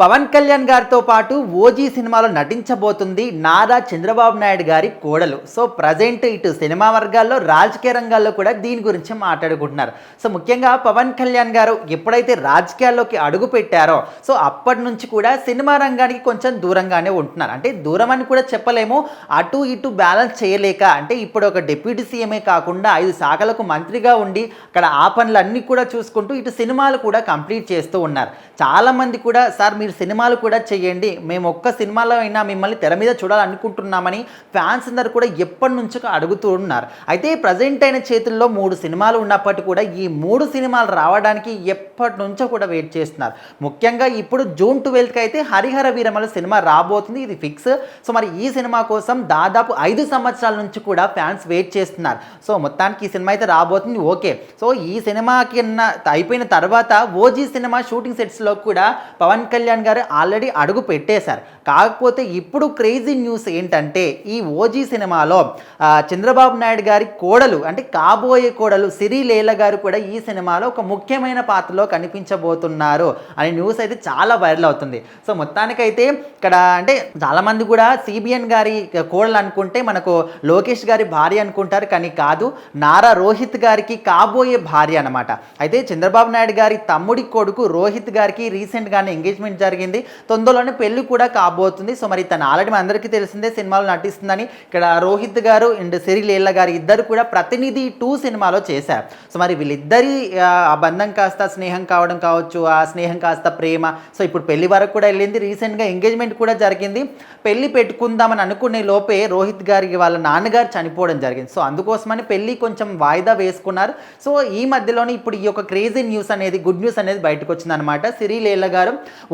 పవన్ కళ్యాణ్ గారితో పాటు ఓజీ సినిమాలో నటించబోతుంది నారా చంద్రబాబు నాయుడు గారి కోడలు. సో ప్రజెంట్ ఇటు సినిమా వర్గాల్లో రాజకీయ రంగాల్లో కూడా దీని గురించి మాట్లాడుకుంటున్నారు. సో ముఖ్యంగా పవన్ కళ్యాణ్ గారు ఎప్పుడైతే రాజకీయాల్లోకి అడుగు పెట్టారో సో అప్పటి నుంచి కూడా సినిమా రంగానికి కొంచెం దూరంగానే ఉంటున్నారు. అంటే దూరం అని కూడా చెప్పలేము, అటు ఇటు బ్యాలెన్స్ చేయలేక, అంటే ఇప్పుడు ఒక డిప్యూటీ సీఎమే కాకుండా 5 శాఖలకు మంత్రిగా ఉండి అక్కడ ఆ పనులన్నీ కూడా చూసుకుంటూ ఇటు సినిమాలు కూడా కంప్లీట్ చేస్తూ ఉన్నారు. చాలామంది కూడా సార్ మీరు సినిమాలు కూడా చేయండి, మేము ఒక్క సినిమాలో అయినా మిమ్మల్ని తెర మీద చూడాలనుకుంటున్నామని ఫ్యాన్స్ అందరు కూడా ఎప్పటి నుంచో అడుగుతూ ఉన్నారు. అయితే ప్రజెంట్ అయిన చేతుల్లో 3 సినిమాలు ఉన్నప్పటికీ కూడా ఈ 3 సినిమాలు రావడానికి ఎప్పటి నుంచో కూడా వెయిట్ చేస్తున్నారు. ముఖ్యంగా ఇప్పుడు జూన్ 12కి అయితే హరిహర వీరమల సినిమా రాబోతుంది, ఇది ఫిక్స్. సో మరి ఈ సినిమా కోసం దాదాపు 5 సంవత్సరాల నుంచి కూడా ఫ్యాన్స్ వెయిట్ చేస్తున్నారు. సో మొత్తానికి ఈ సినిమా అయితే రాబోతుంది, ఓకే. సో ఈ సినిమాకి అయిపోయిన తర్వాత ఓజీ సినిమా షూటింగ్ సెట్స్లో కూడా పవన్ కళ్యాణ్ గారు ఆల్రెడీ అడుగు పెట్టేశారు. కాకపోతే ఇప్పుడు క్రేజీ న్యూస్ ఏంటంటే ఈ ఓజీ సినిమాలో చంద్రబాబు నాయుడు గారి కోడలు, అంటే కాబోయే కోడలు సిరిలీల గారు కూడా ఈ సినిమాలో ఒక ముఖ్యమైన పాత్రలో కనిపించబోతున్నారు అనే న్యూస్ అయితే చాలా వైరల్ అవుతుంది. సో మొత్తానికైతే ఇక్కడ అంటే చాలామంది కూడా సిబిఎన్ గారి కోడలు అనుకుంటే మనకు లోకేష్ గారి భార్య అనుకుంటారు, కానీ కాదు, నారా రోహిత్ గారికి కాబోయే భార్య అనమాట. అయితే చంద్రబాబు నాయుడు గారి తమ్ముడి కొడుకు రోహిత్ గారికి రీసెంట్గానే ఎంగేజ్మెంట్ జరిగింది, తొందరలోనే పెళ్లి కూడా కాబోతుంది. సో మరి తను ఆల్రెడీ అందరికీ తెలిసిందే సినిమాలో నటిస్తుందని. ఇక్కడ రోహిత్ గారు అండ్ సిరిలీల గారు ఇద్దరు కూడా ప్రతినిధి 2 సినిమాలో చేశారు. సో మరి వీళ్ళిద్దరి ఆ బంధం కాస్త స్నేహం కావడం కావచ్చు, ఆ స్నేహం కాస్త ప్రేమ, సో ఇప్పుడు పెళ్లి వరకు కూడా వెళ్ళింది. రీసెంట్గా ఎంగేజ్మెంట్ కూడా జరిగింది. పెళ్లి పెట్టుకుందామని అనుకునే లోపే రోహిత్ గారికి వాళ్ళ నాన్నగారు చనిపోవడం జరిగింది. సో అందుకోసమని పెళ్లి కొంచెం వాయిదా వేసుకున్నారు. సో ఈ మధ్యలోనే ఇప్పుడు ఈ యొక్క క్రేజీ న్యూస్ అనేది, గుడ్ న్యూస్ అనేది బయటకు వచ్చిందనమాట. సిరిలీల గారు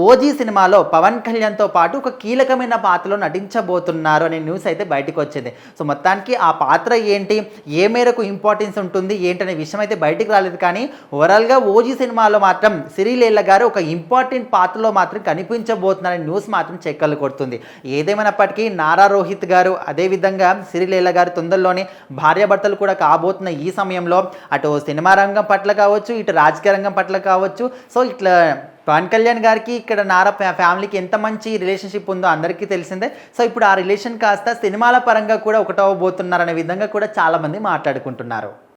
ఓజీ సినిమాలో పవన్ కళ్యాణ్తో పాటు ఒక కీలకమైన పాత్రలో నటించబోతున్నారు అనే న్యూస్ అయితే బయటకు వచ్చింది. సో మొత్తానికి ఆ పాత్ర ఏంటి, ఏ మేరకు ఇంపార్టెన్స్ ఉంటుంది ఏంటనే విషయం అయితే బయటకు రాలేదు, కానీ ఓవరాల్గా ఓజీ సినిమాలో మాత్రం సిరిలీల గారు ఒక ఇంపార్టెంట్ పాత్రలో మాత్రం కనిపించబోతున్నారనే న్యూస్ మాత్రం చెక్కలు కొడుతుంది. ఏదేమైనప్పటికీ నారా రోహిత్ గారు అదేవిధంగా సిరిలీల గారు తొందరలోనే భార్యాభర్తలు కూడా కాబోతున్న ఈ సమయంలో అటు సినిమా రంగం పట్ల కావచ్చు, ఇటు రాజకీయ రంగం పట్ల కావచ్చు, సో ఇట్లా పవన్ కళ్యాణ్ గారికి ఇక్కడ నారా ఫ్యామిలీకి ఎంత మంచి రిలేషన్షిప్ ఉందో అందరికీ తెలిసిందే. సో ఇప్పుడు ఆ రిలేషన్ కాస్త సినిమాల పరంగా కూడా ఒకటవబోతున్నారనే విధంగా కూడా చాలామంది మాట్లాడుకుంటున్నారు.